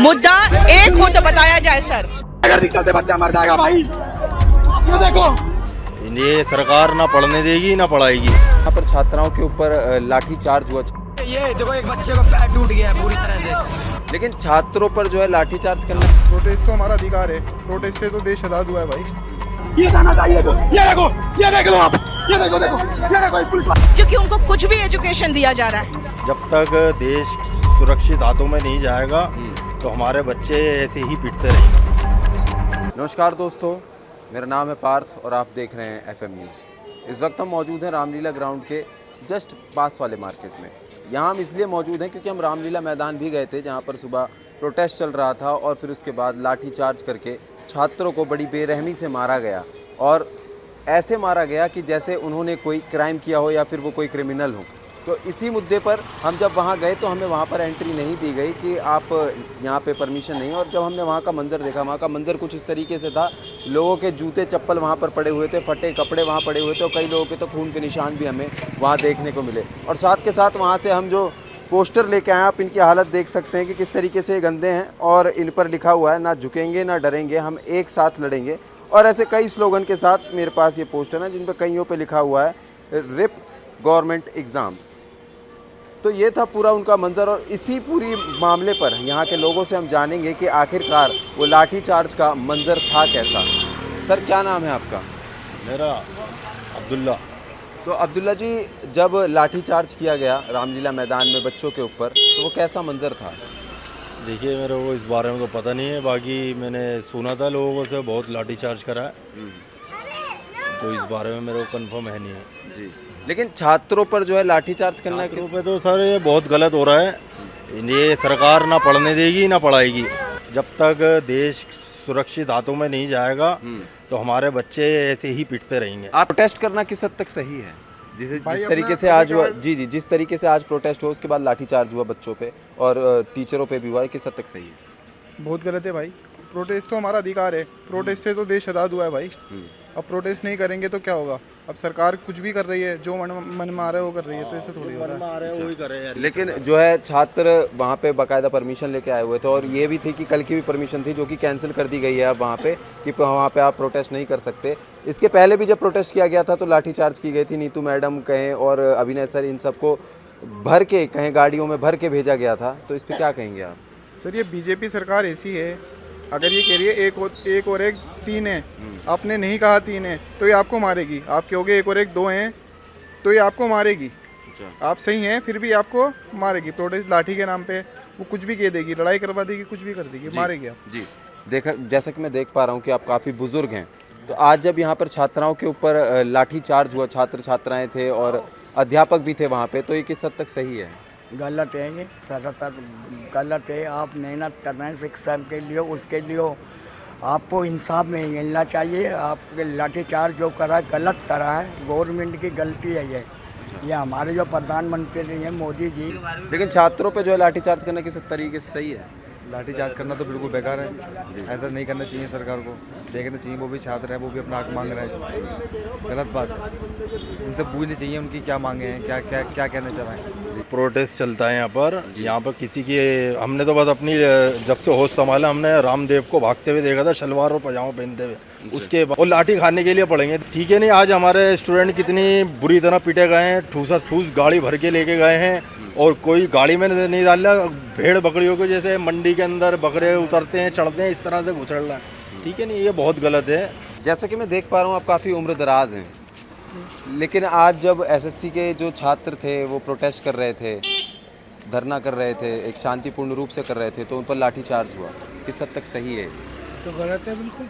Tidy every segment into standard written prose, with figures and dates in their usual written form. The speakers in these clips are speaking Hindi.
मुद्दा एक हो तो बताया जाए सर। अगर निकलते बच्चा मर जाएगा भाई। ये देखो, ये सरकार ना पढ़ने देगी ना पढ़ाएगी। यहाँ पर छात्राओं के ऊपर लाठी चार्ज हुआ। ये देखो एक बच्चे का पैर टूट गया है पूरी तरह से। लेकिन छात्रों पर जो है लाठी चार्ज करना, प्रोटेस्ट तो हमारा अधिकार है, प्रोटेस्ट से तो देश आजाद हुआ है भाई। ये जाना चाहिए। देखो, ये देखो, ये देख लो आप, ये देखो, देखो, ये देखो, एक पुलिस वाला। क्योंकि उनको कुछ भी एजुकेशन दिया जा रहा है। जब तक देश सुरक्षित हाथों में नहीं जाएगा तो हमारे बच्चे ऐसे ही पिटते रहेंगे। नमस्कार दोस्तों, मेरा नाम है पार्थ और आप देख रहे हैं FM न्यूज़। इस वक्त हम मौजूद हैं रामलीला ग्राउंड के जस्ट पास वाले मार्केट में। यहाँ हम इसलिए मौजूद हैं क्योंकि हम रामलीला मैदान भी गए थे जहाँ पर सुबह प्रोटेस्ट चल रहा था और फिर उसके बाद लाठी चार्ज करके छात्रों को बड़ी बेरहमी से मारा गया और ऐसे मारा गया कि जैसे उन्होंने कोई क्राइम किया हो या फिर वो कोई क्रिमिनल हो। तो इसी मुद्दे पर हम जब वहाँ गए तो हमें वहाँ पर एंट्री नहीं दी गई कि आप यहाँ पे परमिशन नहीं। और जब हमने वहाँ का मंज़र देखा, वहाँ का मंज़र कुछ इस तरीके से था। लोगों के जूते चप्पल वहाँ पर पड़े हुए थे, फटे कपड़े वहाँ पड़े हुए थे और कई लोगों के तो खून के निशान भी हमें वहाँ देखने को मिले। और साथ के साथ वहाँ से हम जो पोस्टर लेके आए, आप इनकी हालत देख सकते हैं कि किस तरीके से गंदे हैं और इन पर लिखा हुआ है, ना झुकेंगे ना डरेंगे, हम एक साथ लड़ेंगे। और ऐसे कई स्लोगन के साथ मेरे पास ये पोस्टर है जिन पर कईयों पे लिखा हुआ है रिप गवर्नमेंट एग्ज़ाम्स। तो ये था पूरा उनका मंजर और इसी पूरी मामले पर यहाँ के लोगों से हम जानेंगे कि आखिरकार वो लाठी चार्ज का मंजर था कैसा। सर, क्या नाम है आपका? मेरा अब्दुल्ला। तो अब्दुल्ला जी, जब लाठी चार्ज किया गया रामलीला मैदान में बच्चों के ऊपर, तो वो कैसा मंजर था? देखिए, मेरे को इस बारे में तो पता नहीं है, बाकी मैंने सुना था लोगों से बहुत लाठी चार्ज करा है, तो इस बारे में मेरे को कंफर्म है नहीं है जी। लेकिन छात्रों पर जो है लाठी चार्ज करना छात्रों पे तो सर ये बहुत गलत हो रहा है। ये सरकार ना पढ़ने देगी ना पढ़ाएगी। जब तक देश सुरक्षित हाथों में नहीं जाएगा तो हमारे बच्चे ऐसे ही पिटते रहेंगे। आप प्रोटेस्ट करना किस हद तक सही है? जिस तरीके से आज हुआ, जी, जिस तरीके से आज प्रोटेस्ट हुआ उसके बाद लाठी चार्ज हुआ बच्चों पे और टीचरों पे भी हुआ है, किस हद तक सही है? बहुत गलत है भाई। प्रोटेस्ट तो हमारा अधिकार है, प्रोटेस्ट से तो देश आजाद हुआ है भाई। अब प्रोटेस्ट नहीं करेंगे तो क्या होगा? अब सरकार कुछ भी कर रही है, जो मन में आ रहा है वो कर रही है, तो ऐसे थोड़ी हो रहा है। वही करे यार। लेकिन जो है छात्र वहाँ पे बाकायदा परमिशन लेके आए हुए थे और ये भी थी कि कल की भी परमिशन थी जो कि कैंसिल कर दी गई है अब वहाँ पे कि वहाँ पे आप प्रोटेस्ट नहीं कर सकते। इसके पहले भी जब प्रोटेस्ट किया गया था तो लाठीचार्ज की गई थी। नीतू मैडम कहें और अभिनय सर, इन सबको भर के कहें गाड़ियों में भर के भेजा गया था। तो इस पर क्या कहेंगे आप? सर, ये बीजेपी सरकार ऐसी है, अगर ये कह रही है एक और एक 3 है, आपने नहीं कहा 3 है तो ये आपको मारेगी। आप कहोगे 1 और 1 2 हैं तो ये आपको मारेगी। आप सही हैं फिर भी आपको मारेगी। प्रोटेस्ट लाठी के नाम पे वो कुछ भी कह देगी, लड़ाई करवा देगी, कुछ भी कर देगी, मारेगी आप। जी, देखा, जैसा कि मैं देख पा रहा हूँ कि आप काफ़ी बुजुर्ग हैं, तो आज जब यहाँ पर छात्राओं के ऊपर लाठी चार्ज हुआ, छात्र छात्राएँ थे और अध्यापक भी थे वहाँ पे, तो ये किस हद तक सही है? गलत है ये, सरासर गलत है। आप मेहनत कर रहे हैं शिक्षा के लिए, उसके लिए आपको इंसाफ में मिलना चाहिए। आपके लाठीचार्ज जो करा गलत करा है, गवर्नमेंट की गलती है ये हमारे जो प्रधानमंत्री हैं मोदी जी। लेकिन छात्रों पे जो है लाठीचार्ज करना किस तरीके से सही है? लाठीचार्ज करना तो बिल्कुल बेकार है, ऐसा नहीं करना चाहिए। सरकार को देखना चाहिए, वो भी छात्र है, वो भी अपना हक मांग रहे हैं, गलत बात है। उनसे पूछनी चाहिए उनकी क्या मांगे हैं, क्या क्या क्या कहना चाह रहे हैं। प्रोटेस्ट चलता है यहाँ पर किसी की, हमने तो बस अपनी जब से होश संभाला हमने रामदेव को भागते हुए देखा था शलवार और पजामा पहनते हुए, उसके बाद और लाठी खाने के लिए पड़ेंगे। ठीक है नहीं, आज हमारे स्टूडेंट कितनी बुरी तरह पिटे गए हैं, ठूसा ठूस गाड़ी भर के लेके गए हैं और कोई गाड़ी में नहीं डाल रहा। भेड़ बकरियों को जैसे मंडी के अंदर बकरे उतरते हैं चढ़ते हैं, इस तरह से घुसड़ रहा है। ठीक है नहीं, ये बहुत गलत है। जैसा कि मैं देख पा रहा हूँ आप काफ़ी उम्र दराज हैं, लेकिन आज जब SSC के जो छात्र थे वो प्रोटेस्ट कर रहे थे, धरना कर रहे थे, एक शांतिपूर्ण रूप से कर रहे थे, तो उन पर लाठीचार्ज हुआ, किस हद तक सही है? तो गलत है बिल्कुल।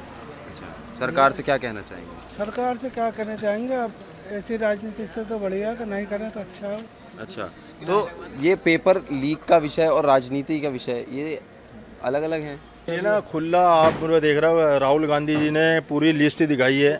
अच्छा, सरकार से क्या कहना चाहेंगे? सरकार से क्या कहना चाहेंगे? अब ऐसी राजनीति से तो बढ़िया कि नहीं करें तो अच्छा हो। अच्छा, तो ये पेपर लीक का विषय और राजनीति का विषय ये अलग अलग हैं। ये ना खुला आप देख रहे हो, राहुल गांधी जी ने पूरी लिस्ट दिखाई है।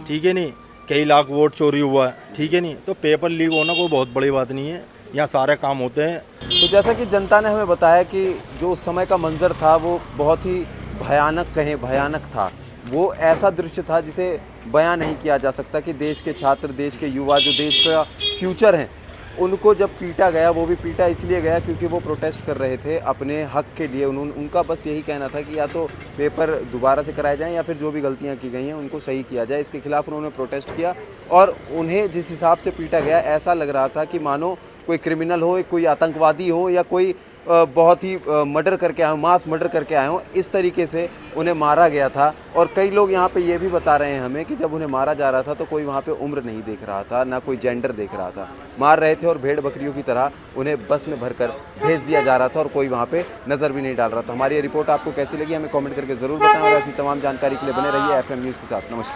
ठीक है नहीं, कई लाख वोट चोरी हुआ है। ठीक है नहीं, तो पेपर लीक होना कोई बहुत बड़ी बात नहीं है, यहाँ सारे काम होते हैं। तो जैसा कि जनता ने हमें बताया कि जो उस समय का मंजर था वो बहुत ही भयानक था। वो ऐसा दृश्य था जिसे बयां नहीं किया जा सकता कि देश के छात्र, देश के युवा, जो देश का फ्यूचर हैं, उनको जब पीटा गया, वो भी पीटा इसलिए गया क्योंकि वो प्रोटेस्ट कर रहे थे अपने हक के लिए। उनका बस यही कहना था कि या तो पेपर दोबारा से कराए जाएं या फिर जो भी गलतियां की गई हैं उनको सही किया जाए। इसके खिलाफ उन्होंने प्रोटेस्ट किया और उन्हें जिस हिसाब से पीटा गया ऐसा लग रहा था कि मानो कोई क्रिमिनल हो, कोई आतंकवादी हो या कोई बहुत ही मर्डर करके आए हो, मास मर्डर करके आए हो, इस तरीके से उन्हें मारा गया था। और कई लोग यहाँ पे ये भी बता रहे हैं हमें कि जब उन्हें मारा जा रहा था तो कोई वहाँ पे उम्र नहीं देख रहा था, ना कोई जेंडर देख रहा था। मार रहे थे और भेड़ बकरियों की तरह उन्हें बस में भरकर भेज दिया जा रहा था और कोई वहाँ पे नज़र भी नहीं डाल रहा था। हमारी ये रिपोर्ट आपको कैसी लगी हमें कॉमेंट करके ज़रूर बताएं और ऐसी तमाम जानकारी के लिए बने रहिए FM न्यूज़ के साथ। नमस्कार।